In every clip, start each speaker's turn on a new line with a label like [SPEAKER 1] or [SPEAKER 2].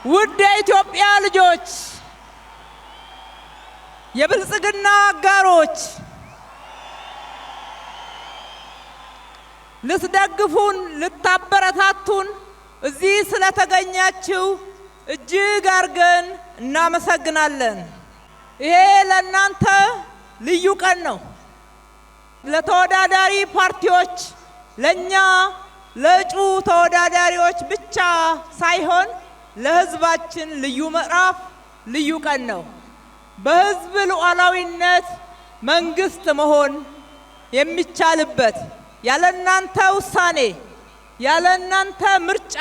[SPEAKER 1] ውድ የኢትዮጵያ ልጆች፣ የብልጽግና አጋሮች፣ ልትደግፉን ልታበረታቱን እዚህ ስለተገኛችሁ እጅግ አርገን እናመሰግናለን። ይሄ ለእናንተ ልዩ ቀን ነው። ለተወዳዳሪ ፓርቲዎች፣ ለኛ ለእጩ ተወዳዳሪዎች ብቻ ሳይሆን ለሕዝባችን ልዩ ምዕራፍ፣ ልዩ ቀን ነው። በሕዝብ ሉዓላዊነት መንግስት መሆን የሚቻልበት ያለናንተ ውሳኔ፣ ያለናንተ ምርጫ፣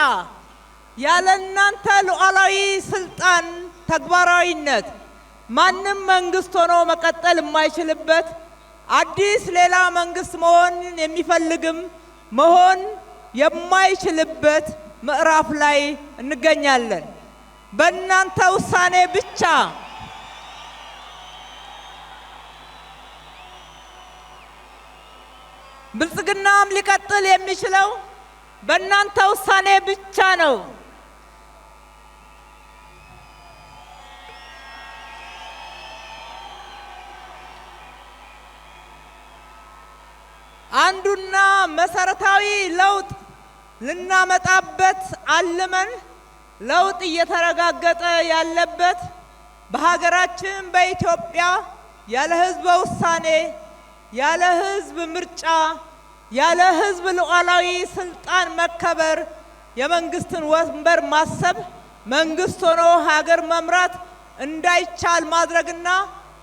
[SPEAKER 1] ያለናንተ ሉዓላዊ ስልጣን ተግባራዊነት ማንም መንግስት ሆኖ መቀጠል የማይችልበት አዲስ ሌላ መንግስት መሆን የሚፈልግም መሆን የማይችልበት ምዕራፍ ላይ እንገኛለን። በእናንተ ውሳኔ ብቻ ብልጽግናም ሊቀጥል የሚችለው በእናንተ ውሳኔ ብቻ ነው። አንዱና መሰረታዊ ለውጥ ልናመጣበት አልመን ለውጥ እየተረጋገጠ ያለበት በሀገራችን በኢትዮጵያ ያለ ህዝብ ውሳኔ፣ ያለ ህዝብ ምርጫ፣ ያለ ህዝብ ሉዓላዊ ስልጣን መከበር የመንግስትን ወንበር ማሰብ መንግስት ሆኖ ሀገር መምራት እንዳይቻል ማድረግና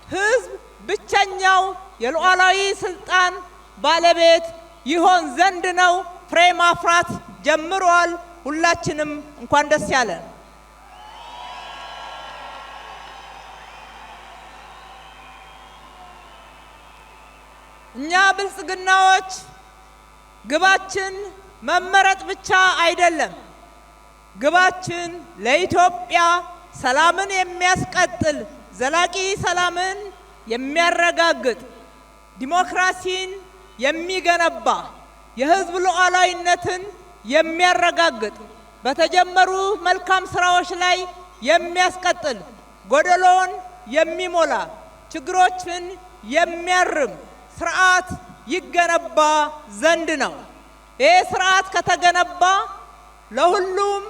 [SPEAKER 1] ህዝብ ብቸኛው የሉዓላዊ ስልጣን ባለቤት ይሆን ዘንድ ነው። ፍሬ ማፍራት ጀምሯል። ሁላችንም እንኳን ደስ ያለን። እኛ ብልጽግናዎች ግባችን መመረጥ ብቻ አይደለም። ግባችን ለኢትዮጵያ ሰላምን የሚያስቀጥል፣ ዘላቂ ሰላምን የሚያረጋግጥ፣ ዲሞክራሲን የሚገነባ፣ የህዝብ ሉዓላዊነትን የሚያረጋግጥ፣ በተጀመሩ መልካም ስራዎች ላይ የሚያስቀጥል፣ ጎደሎን የሚሞላ፣ ችግሮችን የሚያርም ስርዓት ይገነባ ዘንድ ነው። ይህ ስርዓት ከተገነባ ለሁሉም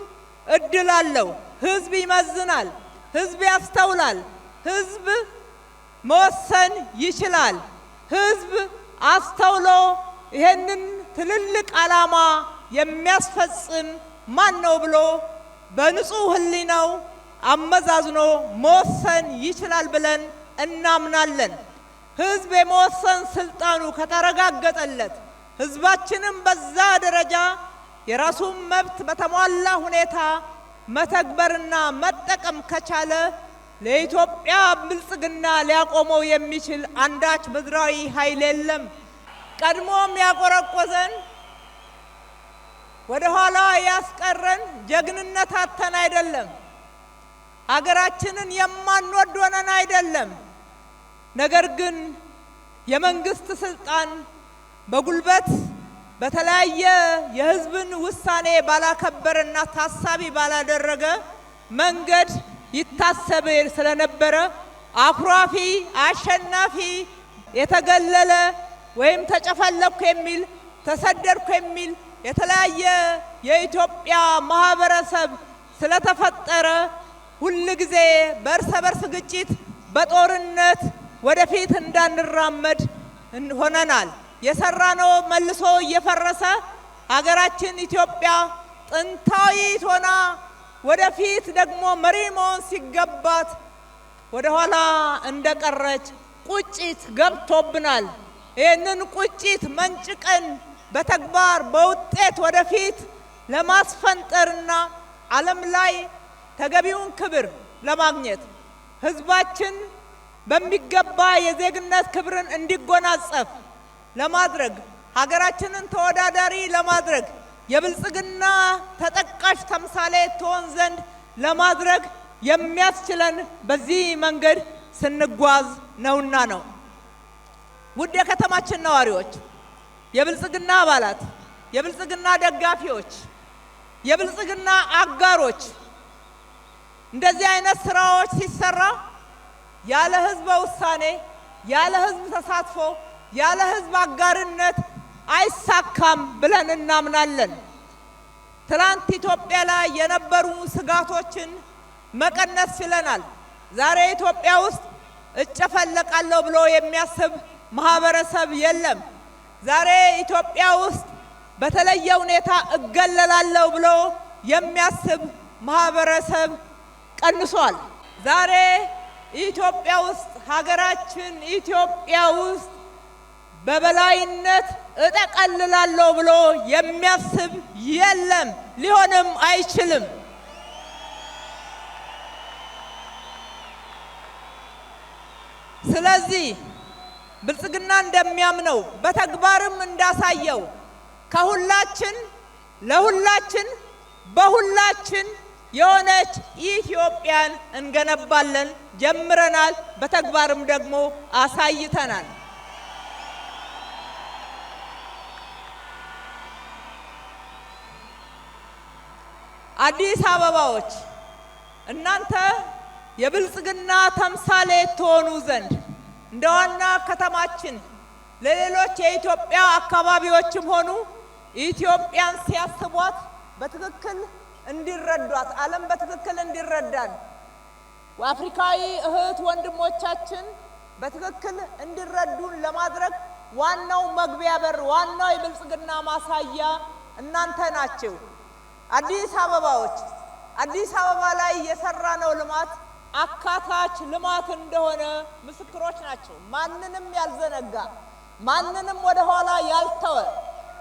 [SPEAKER 1] እድል አለው። ህዝብ ይመዝናል፣ ህዝብ ያስተውላል፣ ህዝብ መወሰን ይችላል። ህዝብ አስተውሎ ይሄንን ትልልቅ ዓላማ የሚያስፈጽም ማን ነው ብሎ በንጹህ ህሊናው አመዛዝኖ መወሰን ይችላል ብለን እናምናለን። ህዝብ የመወሰን ስልጣኑ ከተረጋገጠለት፣ ህዝባችንም በዛ ደረጃ የራሱን መብት በተሟላ ሁኔታ መተግበርና መጠቀም ከቻለ ለኢትዮጵያ ብልጽግና ሊያቆመው የሚችል አንዳች ምድራዊ ኃይል የለም። ቀድሞም ያቆረቆዘን ወደ ኋላ ያስቀረን ጀግንነት አጥተን አይደለም። ሀገራችንን የማንወድ ሆነን አይደለም። ነገር ግን የመንግስት ስልጣን በጉልበት በተለያየ የህዝብን ውሳኔ ባላከበረና ታሳቢ ባላደረገ መንገድ ይታሰብ ስለነበረ አኩራፊ፣ አሸናፊ፣ የተገለለ ወይም ተጨፈለኩ የሚል ተሰደድኩ የሚል የተለያየ የኢትዮጵያ ማህበረሰብ ስለተፈጠረ ሁሉ ጊዜ በእርስ በርስ ግጭት በጦርነት ወደፊት እንዳንራመድ ሆነናል። የሰራነው መልሶ እየፈረሰ ሀገራችን ኢትዮጵያ ጥንታዊት ሆና ወደፊት ደግሞ መሪ መሆን ሲገባት ወደ ኋላ እንደቀረች ቁጭት ገብቶብናል። ይህንን ቁጭት መንጭቀን በተግባር በውጤት ወደፊት ለማስፈንጠርና ዓለም ላይ ተገቢውን ክብር ለማግኘት ህዝባችን በሚገባ የዜግነት ክብርን እንዲጎናጸፍ ለማድረግ ሀገራችንን ተወዳዳሪ ለማድረግ የብልጽግና ተጠቃሽ ተምሳሌት ትሆን ዘንድ ለማድረግ የሚያስችለን በዚህ መንገድ ስንጓዝ ነውና ነው። ውድ የከተማችን ነዋሪዎች፣ የብልጽግና አባላት፣ የብልጽግና ደጋፊዎች፣ የብልጽግና አጋሮች እንደዚህ አይነት ስራዎች ሲሰራ ያለ ህዝብ ውሳኔ፣ ያለ ህዝብ ተሳትፎ፣ ያለ ህዝብ አጋርነት አይሳካም ብለን እናምናለን። ትላንት ኢትዮጵያ ላይ የነበሩ ስጋቶችን መቀነስ ችለናል። ዛሬ ኢትዮጵያ ውስጥ እጨፈለቃለሁ ብሎ የሚያስብ ማህበረሰብ የለም። ዛሬ ኢትዮጵያ ውስጥ በተለየ ሁኔታ እገለላለሁ ብሎ የሚያስብ ማህበረሰብ ቀንሷል። ዛሬ ኢትዮጵያ ውስጥ ሀገራችን ኢትዮጵያ ውስጥ በበላይነት እጠቀልላለሁ ብሎ የሚያስብ የለም፣ ሊሆንም አይችልም። ስለዚህ ብልጽግና እንደሚያምነው በተግባርም እንዳሳየው ከሁላችን ለሁላችን በሁላችን የሆነች ኢትዮጵያን እንገነባለን። ጀምረናል፣ በተግባርም ደግሞ አሳይተናል። አዲስ አበባዎች እናንተ የብልጽግና ተምሳሌት ትሆኑ ዘንድ እንደ ዋና ከተማችን ለሌሎች የኢትዮጵያ አካባቢዎችም ሆኑ ኢትዮጵያን ሲያስቧት በትክክል እንዲረዷት፣ ዓለም በትክክል እንዲረዳን፣ አፍሪካዊ እህት ወንድሞቻችን በትክክል እንዲረዱን ለማድረግ ዋናው መግቢያ በር፣ ዋናው የብልጽግና ማሳያ እናንተ ናችሁ። አዲስ አበባዎች አዲስ አበባ ላይ የሰራነው ልማት አካታች ልማት እንደሆነ ምስክሮች ናቸው። ማንንም ያልዘነጋ፣ ማንንም ወደ ኋላ ያልተወ፣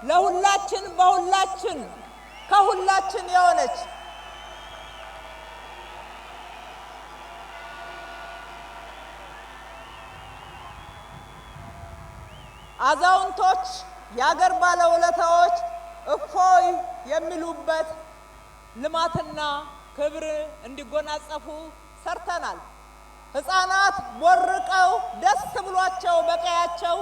[SPEAKER 1] ለሁላችን በሁላችን ከሁላችን የሆነች አዛውንቶች፣ የአገር ባለውለታዎች እፎይ የሚሉበት ልማትና ክብር እንዲጎናጸፉ ሰርተናል። ሕፃናት ቦርቀው ደስ ብሏቸው በቀያቸው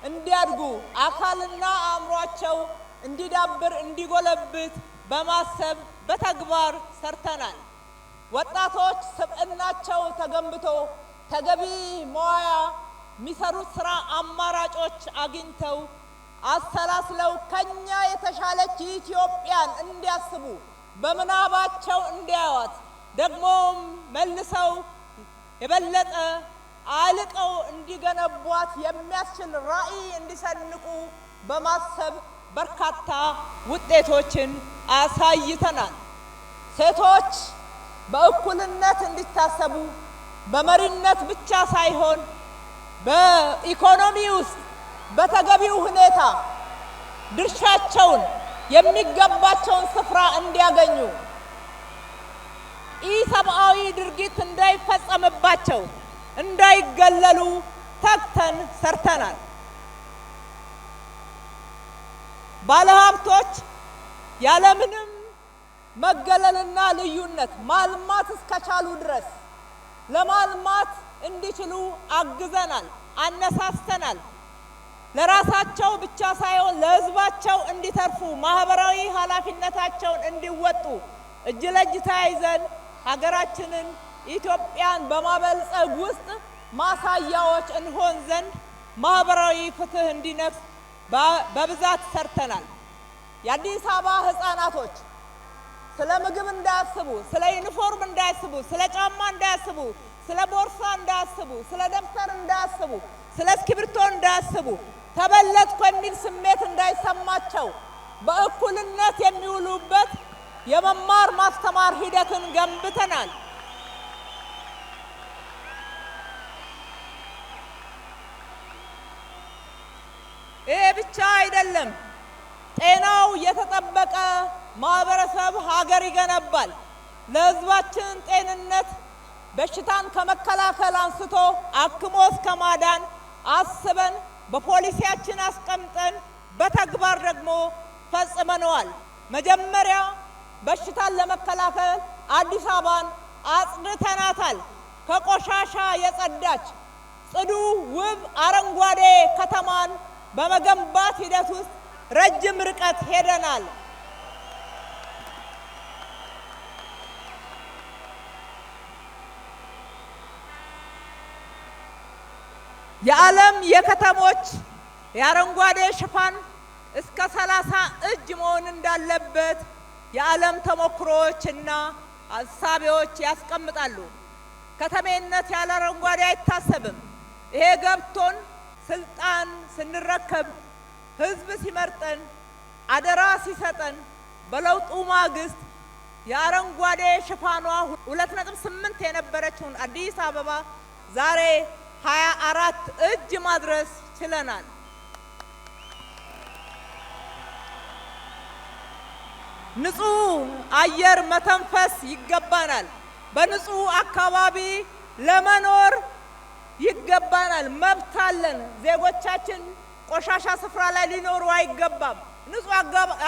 [SPEAKER 1] እንዲያድጉ፣ አካልና አእምሯቸው እንዲዳብር እንዲጎለብት በማሰብ በተግባር ሰርተናል። ወጣቶች ስብዕናቸው ተገንብቶ ተገቢ መዋያ የሚሰሩት ስራ አማራጮች አግኝተው አሰላስለው ከኛ የተሻለች ኢትዮጵያን እንዲያስቡ በምናባቸው እንዲያዩት ደግሞም መልሰው የበለጠ አልቀው እንዲገነቧት የሚያስችል ራዕይ እንዲሰንቁ በማሰብ በርካታ ውጤቶችን አሳይተናል። ሴቶች በእኩልነት እንዲታሰቡ በመሪነት ብቻ ሳይሆን በኢኮኖሚ ውስጥ በተገቢው ሁኔታ ድርሻቸውን የሚገባቸውን ስፍራ እንዲያገኙ፣ ኢሰብአዊ ድርጊት እንዳይፈጸምባቸው፣ እንዳይገለሉ ተግተን ሰርተናል። ባለሀብቶች ያለምንም መገለልና ልዩነት ማልማት እስከቻሉ ድረስ ለማልማት እንዲችሉ አግዘናል፣ አነሳስተናል። ለራሳቸው ብቻ ሳይሆን ለሕዝባቸው እንዲተርፉ ማህበራዊ ኃላፊነታቸውን እንዲወጡ እጅ ለእጅ ተያይዘን ሀገራችንን ኢትዮጵያን በማበልጸግ ውስጥ ማሳያዎች እንሆን ዘንድ ማህበራዊ ፍትህ እንዲነግስ በብዛት ሰርተናል። የአዲስ አበባ ህፃናቶች ስለ ምግብ እንዳያስቡ፣ ስለ ዩኒፎርም እንዳያስቡ፣ ስለ ጫማ እንዳያስቡ፣ ስለ ቦርሳ እንዳያስቡ፣ ስለ ደብተር እንዳያስቡ፣ ስለ እስክሪብቶ እንዳያስቡ፣ ተበለጥኩ የሚል ስሜት እንዳይሰማቸው በእኩልነት የሚውሉበት የመማር ማስተማር ሂደትን ገንብተናል። ይሄ ብቻ አይደለም። ጤናው የተጠበቀ ማህበረሰብ ሀገር ይገነባል። ለህዝባችን ጤንነት በሽታን ከመከላከል አንስቶ አክሞ እስከ ማዳን አስበን በፖሊሲያችን አስቀምጠን በተግባር ደግሞ ፈጽመነዋል። መጀመሪያ በሽታን ለመከላከል አዲስ አበባን አጽድተናታል። ከቆሻሻ የጸዳች ጽዱ፣ ውብ፣ አረንጓዴ ከተማን በመገንባት ሂደት ውስጥ ረጅም ርቀት ሄደናል። የዓለም የከተሞች የአረንጓዴ ሽፋን እስከ 30 እጅ መሆን እንዳለበት የዓለም ተሞክሮዎችና አሳቢዎች ያስቀምጣሉ። ከተሜነት ያለ አረንጓዴ አይታሰብም። ይሄ ገብቶን ስልጣን ስንረከብ ህዝብ ሲመርጠን አደራ ሲሰጠን በለውጡ ማግስት የአረንጓዴ ሽፋኗ 2.8 የነበረችውን አዲስ አበባ ዛሬ 24 እጅ ማድረስ ችለናል። ንጹህ አየር መተንፈስ ይገባናል። በንጹህ አካባቢ ለመኖር ይገባናል። መብት አለን። ዜጎቻችን ቆሻሻ ስፍራ ላይ ሊኖሩ አይገባም። ንጹህ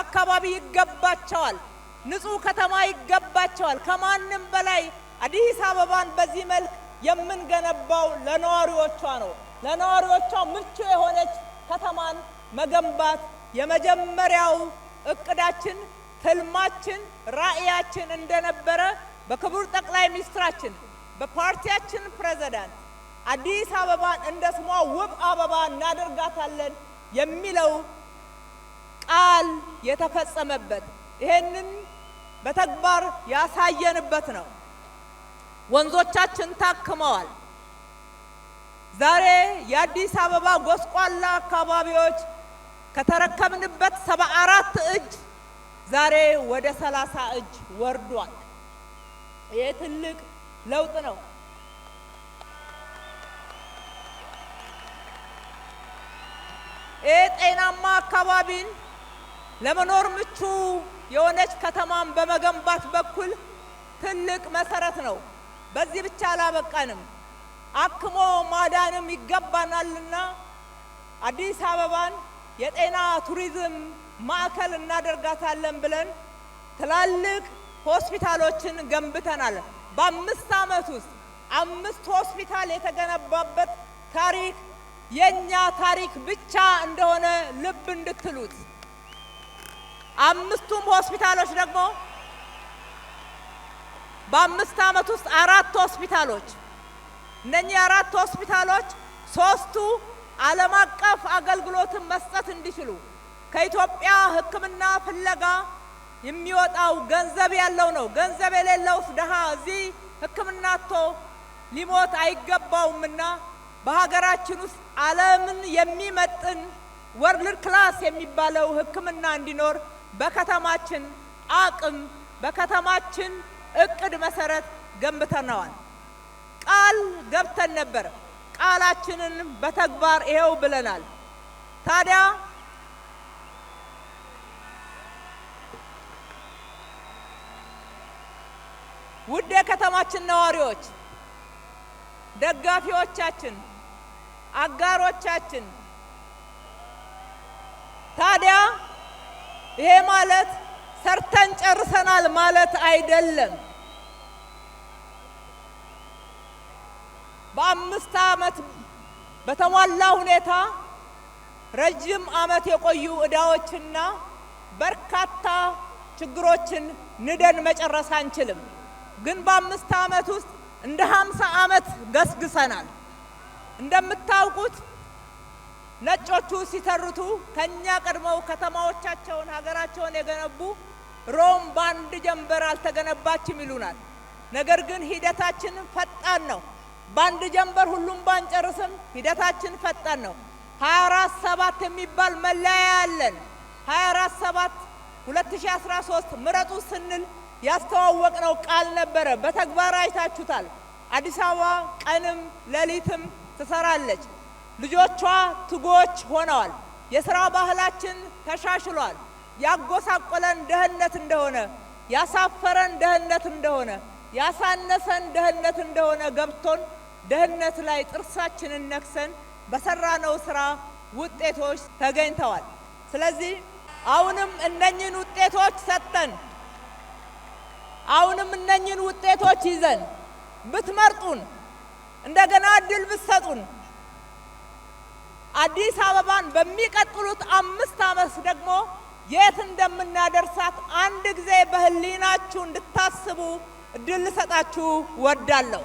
[SPEAKER 1] አካባቢ ይገባቸዋል። ንጹህ ከተማ ይገባቸዋል። ከማንም በላይ አዲስ አበባን በዚህ መልክ የምንገነባው ለነዋሪዎቿ ነው። ለነዋሪዎቿ ምቹ የሆነች ከተማን መገንባት የመጀመሪያው እቅዳችን፣ ትልማችን፣ ራዕያችን እንደነበረ በክቡር ጠቅላይ ሚኒስትራችን በፓርቲያችን ፕሬዝዳንት አዲስ አበባን እንደ ስሟ ውብ አበባ እናደርጋታለን የሚለው ቃል የተፈጸመበት ይሄንን በተግባር ያሳየንበት ነው። ወንዞቻችን ታክመዋል። ዛሬ የአዲስ አበባ ጎስቋላ አካባቢዎች ከተረከብንበት 74 እጅ ዛሬ ወደ 30 እጅ ወርዷል። ይሄ ትልቅ ለውጥ ነው። ጤናማ አካባቢን ለመኖር ምቹ የሆነች ከተማን በመገንባት በኩል ትልቅ መሰረት ነው። በዚህ ብቻ አላበቃንም። አክሞ ማዳንም ይገባናልና አዲስ አበባን የጤና ቱሪዝም ማዕከል እናደርጋታለን ብለን ትላልቅ ሆስፒታሎችን ገንብተናል። በ5 ዓመት ውስጥ 5 ሆስፒታል የተገነባበት ታሪክ የኛ ታሪክ ብቻ እንደሆነ ልብ እንድትሉት። 5ቱም ሆስፒታሎች ደግሞ በ5 ዓመት ውስጥ 4 ሆስፒታሎች፣ እነኚህ 4 ሆስፒታሎች 3ቱ ዓለም አቀፍ አገልግሎትን መስጠት እንዲችሉ ከኢትዮጵያ ሕክምና ፍለጋ የሚወጣው ገንዘብ ያለው ነው። ገንዘብ የሌለው ድሃ እዚህ ሕክምና አጥቶ ሊሞት አይገባውምና በሀገራችን ውስጥ ዓለምን የሚመጥን ወርልድ ክላስ የሚባለው ሕክምና እንዲኖር በከተማችን አቅም በከተማችን እቅድ መሰረት ገንብተነዋል። ቃል ገብተን ነበር። ቃላችንን በተግባር ይሄው ብለናል። ታዲያ ውድ የከተማችን ነዋሪዎች፣ ደጋፊዎቻችን፣ አጋሮቻችን፣ ታዲያ ይሄ ማለት ሰርተን ጨርሰናል ማለት አይደለም። በ5 ዓመት በተሟላ ሁኔታ ረጅም ዓመት የቆዩ ዕዳዎችና በርካታ ችግሮችን ንደን መጨረስ አንችልም። ግን በ5 ዓመት ውስጥ እንደ 50 ዓመት ገስግሰናል። እንደምታውቁት ነጮቹ ሲተርቱ ከኛ ቀድመው ከተማዎቻቸውን ሀገራቸውን የገነቡ ሮም በአንድ ጀንበር አልተገነባችም ይሉናል። ነገር ግን ሂደታችን ፈጣን ነው። በአንድ ጀንበር ሁሉም ባንጨርስም ሂደታችን ፈጣን ነው። 24/7 የሚባል መለያ አለን። 24/7 2013 ምረጡ ስንል ያስተዋወቅነው ቃል ነበረ። በተግባር አይታችሁታል። አዲስ አበባ ቀንም ሌሊትም ትሰራለች። ልጆቿ ትጎች ሆነዋል። የሥራ ባህላችን ተሻሽሏል። ያጎሳቆለን ደህንነት እንደሆነ፣ ያሳፈረን ደህንነት እንደሆነ፣ ያሳነሰን ደህንነት እንደሆነ ገብቶን ደህንነት ላይ ጥርሳችንን ነክሰን በሰራነው ስራ ውጤቶች ተገኝተዋል። ስለዚህ አሁንም እነኚህን ውጤቶች ሰጥተን አሁንም እነኚህን ውጤቶች ይዘን ብትመርጡን እንደገና እድል ብትሰጡን አዲስ አበባን በሚቀጥሉት 5 ዓመት ደግሞ የት እንደምናደርሳት አንድ ጊዜ በህሊናችሁ እንድታስቡ እድል ልሰጣችሁ ወዳለሁ።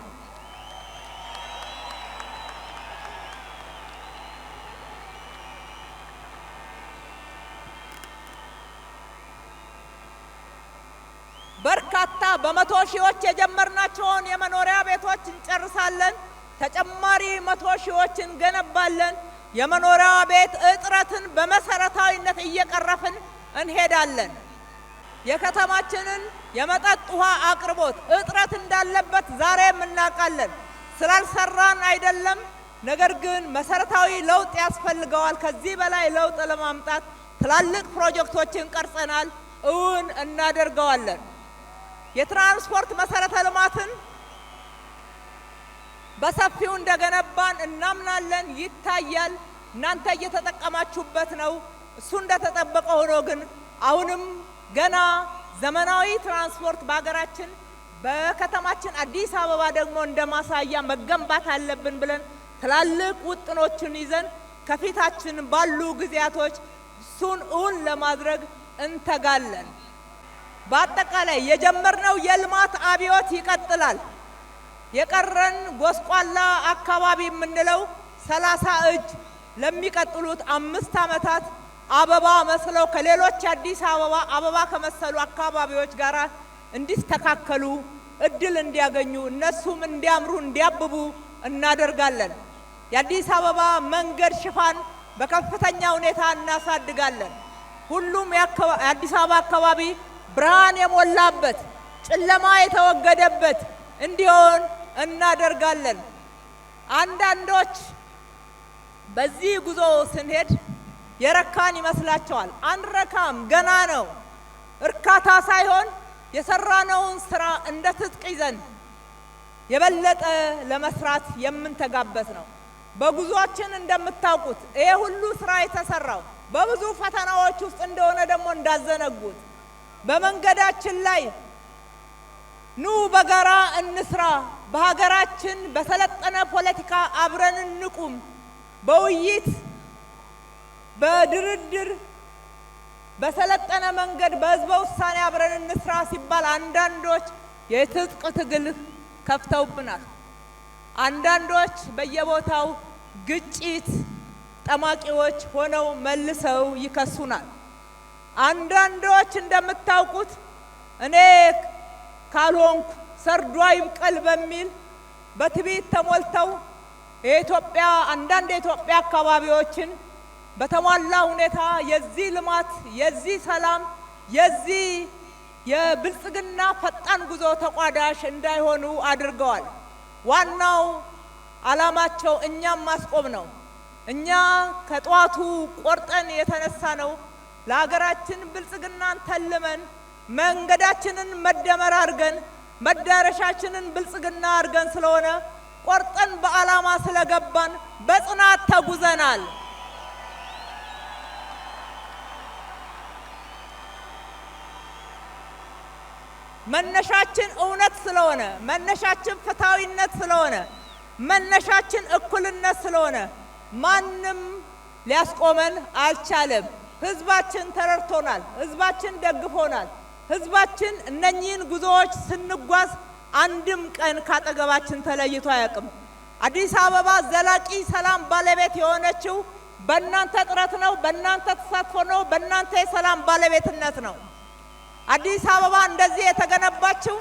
[SPEAKER 1] በመቶ ሺዎች የጀመርናቸውን የመኖሪያ ቤቶች እንጨርሳለን። ተጨማሪ 100 ሺዎችን ገነባለን። የመኖሪያ ቤት እጥረትን በመሰረታዊነት እየቀረፍን እንሄዳለን። የከተማችንን የመጠጥ ውሃ አቅርቦት እጥረት እንዳለበት ዛሬም እናውቃለን። ስላልሰራን አይደለም፣ ነገር ግን መሰረታዊ ለውጥ ያስፈልገዋል። ከዚህ በላይ ለውጥ ለማምጣት ትላልቅ ፕሮጀክቶችን ቀርጸናል፣ እውን እናደርገዋለን። የትራንስፖርት መሰረተ ልማትን በሰፊው እንደገነባን እናምናለን፣ ይታያል። እናንተ እየተጠቀማችሁበት ነው። እሱ እንደተጠበቀ ሆኖ ግን አሁንም ገና ዘመናዊ ትራንስፖርት በሀገራችን በከተማችን አዲስ አበባ ደግሞ እንደማሳያ መገንባት አለብን ብለን ትላልቅ ውጥኖችን ይዘን ከፊታችን ባሉ ጊዜያቶች እሱን እውን ለማድረግ እንተጋለን። በአጠቃላይ የጀመርነው የልማት አብዮት ይቀጥላል። የቀረን ጎስቋላ አካባቢ የምንለው 30 እጅ ለሚቀጥሉት 5 ዓመታት አበባ መስለው ከሌሎች አዲስ አበባ አበባ ከመሰሉ አካባቢዎች ጋር እንዲስተካከሉ እድል እንዲያገኙ እነሱም እንዲያምሩ እንዲያብቡ እናደርጋለን። የአዲስ አበባ መንገድ ሽፋን በከፍተኛ ሁኔታ እናሳድጋለን። ሁሉም የአዲስ አበባ አካባቢ ብርሃን የሞላበት ጨለማ የተወገደበት እንዲሆን እናደርጋለን። አንዳንዶች በዚህ ጉዞ ስንሄድ የረካን ይመስላቸዋል። አንረካም፣ ገና ነው። እርካታ ሳይሆን የሰራነውን ስራ እንደ ትጥቅ ይዘን የበለጠ ለመስራት የምንተጋበት ነው። በጉዟችን እንደምታውቁት ይሄ ሁሉ ስራ የተሰራው በብዙ ፈተናዎች ውስጥ እንደሆነ ደግሞ እንዳዘነጉት በመንገዳችን ላይ ኑ በጋራ እንስራ፣ በሀገራችን በሰለጠነ ፖለቲካ አብረን እንቁም፣ በውይይት በድርድር በሰለጠነ መንገድ በህዝበ ውሳኔ አብረን እንስራ ሲባል አንዳንዶች የትጥቅ ትግል ከፍተውብናል። አንዳንዶች በየቦታው ግጭት ጠማቂዎች ሆነው መልሰው ይከሱናል። አንዳንዶች እንደምታውቁት እኔ ካልሆንኩ ሰርዶ ይብቀል በሚል በትዕቢት ተሞልተው የኢትዮጵያ አንዳንድ የኢትዮጵያ አካባቢዎችን በተሟላ ሁኔታ የዚህ ልማት የዚህ ሰላም የዚህ የብልጽግና ፈጣን ጉዞ ተቋዳሽ እንዳይሆኑ አድርገዋል። ዋናው ዓላማቸው እኛም ማስቆም ነው። እኛ ከጧቱ ቆርጠን የተነሳ ነው ለሀገራችን ብልጽግናን ተልመን መንገዳችንን መደመር አድርገን መዳረሻችንን ብልጽግና አድርገን ስለሆነ ቆርጠን በዓላማ ስለገባን በጽናት ተጉዘናል። መነሻችን እውነት ስለሆነ፣ መነሻችን ፍትሃዊነት ስለሆነ፣ መነሻችን እኩልነት ስለሆነ ማንም ሊያስቆመን አልቻለም። ህዝባችን ተረድቶናል። ህዝባችን ደግፎናል። ህዝባችን እነኚህን ጉዞዎች ስንጓዝ አንድም ቀን ካጠገባችን ተለይቶ አያውቅም። አዲስ አበባ ዘላቂ ሰላም ባለቤት የሆነችው በእናንተ ጥረት ነው፣ በእናንተ ተሳትፎ ነው፣ በእናንተ የሰላም ባለቤትነት ነው። አዲስ አበባ እንደዚህ የተገነባችው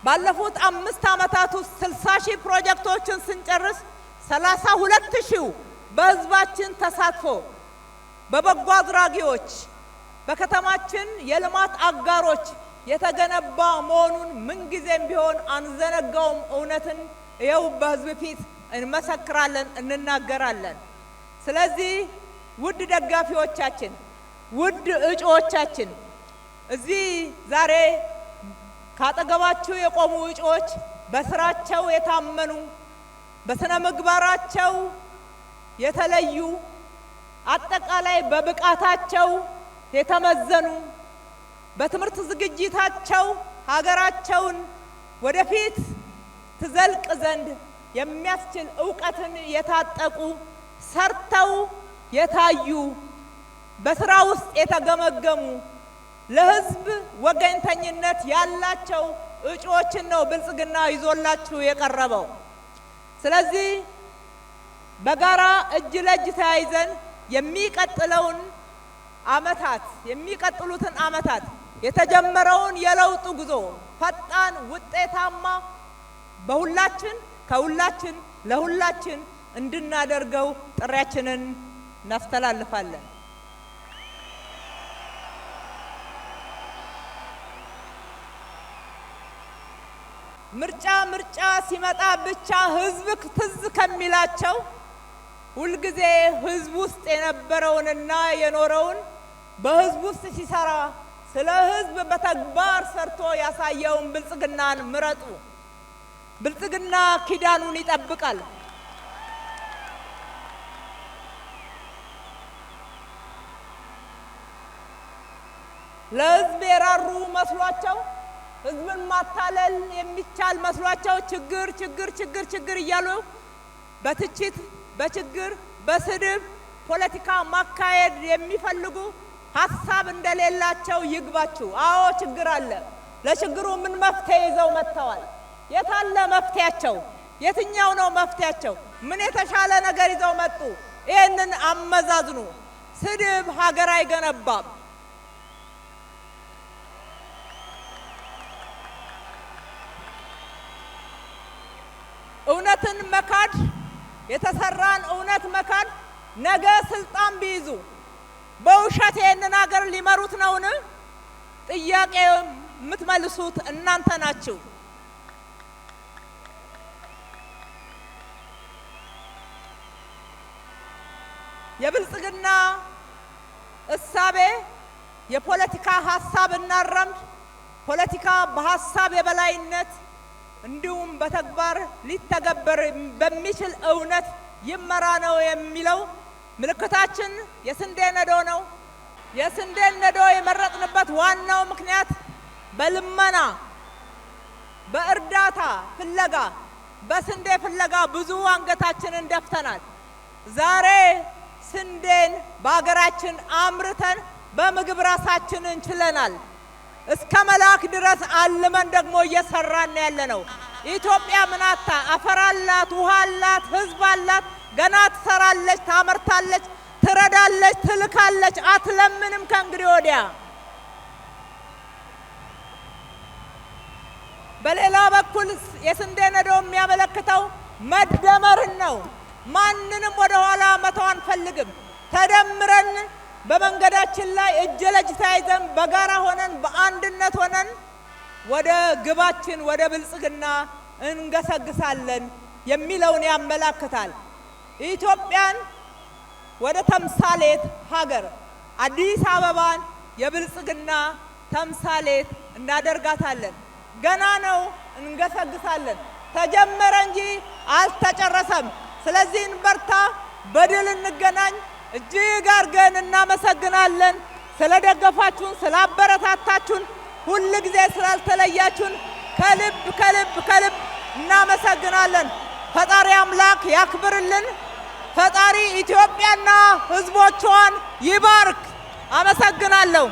[SPEAKER 1] ባለፉት 5 ዓመታት ውስጥ 60 ሺህ ፕሮጀክቶችን ስንጨርስ 32 ሺህ በህዝባችን ተሳትፎ በበጎ አድራጊዎች በከተማችን የልማት አጋሮች የተገነባ መሆኑን ምንጊዜም ቢሆን አንዘነጋውም። እውነትን ይኸው በህዝብ ፊት እንመሰክራለን፣ እንናገራለን። ስለዚህ ውድ ደጋፊዎቻችን፣ ውድ እጩዎቻችን እዚህ ዛሬ ካጠገባችሁ የቆሙ እጩዎች በስራቸው የታመኑ በስነ ምግባራቸው የተለዩ አጠቃላይ በብቃታቸው የተመዘኑ በትምህርት ዝግጅታቸው ሀገራቸውን ወደፊት ትዘልቅ ዘንድ የሚያስችል ዕውቀትን የታጠቁ ሰርተው የታዩ በስራ ውስጥ የተገመገሙ ለህዝብ ወገንተኝነት ያላቸው እጩዎችን ነው ብልጽግና ይዞላችሁ የቀረበው። ስለዚህ በጋራ እጅ ለእጅ ተያይዘን የሚቀጥለውን ዓመታት የሚቀጥሉትን ዓመታት የተጀመረውን የለውጥ ጉዞ ፈጣን ውጤታማ በሁላችን ከሁላችን ለሁላችን እንድናደርገው ጥሪያችንን እናስተላልፋለን። ምርጫ ሲመጣ ብቻ ህዝብ ትዝ ከሚላቸው ሁልጊዜ ህዝብ ውስጥ የነበረውንና የኖረውን በህዝብ ውስጥ ሲሰራ ስለ ህዝብ በተግባር ሰርቶ ያሳየውን ብልጽግናን ምረጡ። ብልጽግና ኪዳኑን ይጠብቃል። ለህዝብ የራሩ መስሏቸው ህዝብን ማታለል የሚቻል መስሏቸው ችግር እያሉ በትችት በችግር በስድብ ፖለቲካ ማካሄድ የሚፈልጉ ሐሳብ እንደሌላቸው ይግባችሁ። አዎ ችግር አለ። ለችግሩ ምን መፍትሄ ይዘው መጥተዋል? የታለ መፍትሄያቸው? የትኛው ነው መፍትሄያቸው? ምን የተሻለ ነገር ይዘው መጡ? ይሄንን አመዛዝኑ። ስድብ ሀገር አይገነባም። እውነትን መካድ የተሰራን እውነት መካድ ነገ ስልጣን ቢይዙ በውሸት ይሄንን ሀገር ሊመሩት ነውን? ጥያቄ የምትመልሱት እናንተ ናችሁ። የብልጽግና እሳቤ የፖለቲካ ሐሳብ እናራምድ፣ ፖለቲካ በሐሳብ የበላይነት እንዲሁም በተግባር ሊተገበር በሚችል እውነት ይመራ ነው የሚለው ምልክታችን የስንዴ ነዶ ነው። የስንዴ ነዶ የመረጥንበት ዋናው ምክንያት በልመና በእርዳታ ፍለጋ በስንዴ ፍለጋ ብዙ አንገታችንን ደፍተናል። ዛሬ ስንዴን በአገራችን አምርተን በምግብ ራሳችንን ችለናል። እስከ መላክ ድረስ አልመን ደግሞ እየሰራን ያለነው። ኢትዮጵያ ምናታ አፈር አላት፣ ውሃ አላት፣ ህዝብ አላት። ገና ትሰራለች፣ ታመርታለች፣ ትረዳለች፣ ትልካለች፣ አትለምንም ከእንግዲህ ወዲያ። በሌላ በኩል የስንዴ ነዶ የሚያመለክተው መደመርን ነው። ማንንም ወደ ኋላ መተው አንፈልግም። ተደምረን በመንገዳችን ላይ እጅ ለእጅ ተያይዘን በጋራ ሆነን በአንድነት ሆነን ወደ ግባችን ወደ ብልጽግና እንገሰግሳለን የሚለውን ያመላክታል። ኢትዮጵያን ወደ ተምሳሌት ሀገር አዲስ አበባን የብልጽግና ተምሳሌት እናደርጋታለን። ገና ነው፣ እንገሰግሳለን። ተጀመረ እንጂ አልተጨረሰም። ስለዚህ እንበርታ፣ በድል እንገናኝ። እጅግ አድርገን እናመሰግናለን። ስለደገፋችሁን፣ ስላበረታታችሁን፣ ሁል ጊዜ ስላልተለያችሁን ከልብ ከልብ ከልብ እናመሰግናለን። ፈጣሪ አምላክ ያክብርልን። ፈጣሪ ኢትዮጵያና ሕዝቦቿን ይባርክ። አመሰግናለሁ።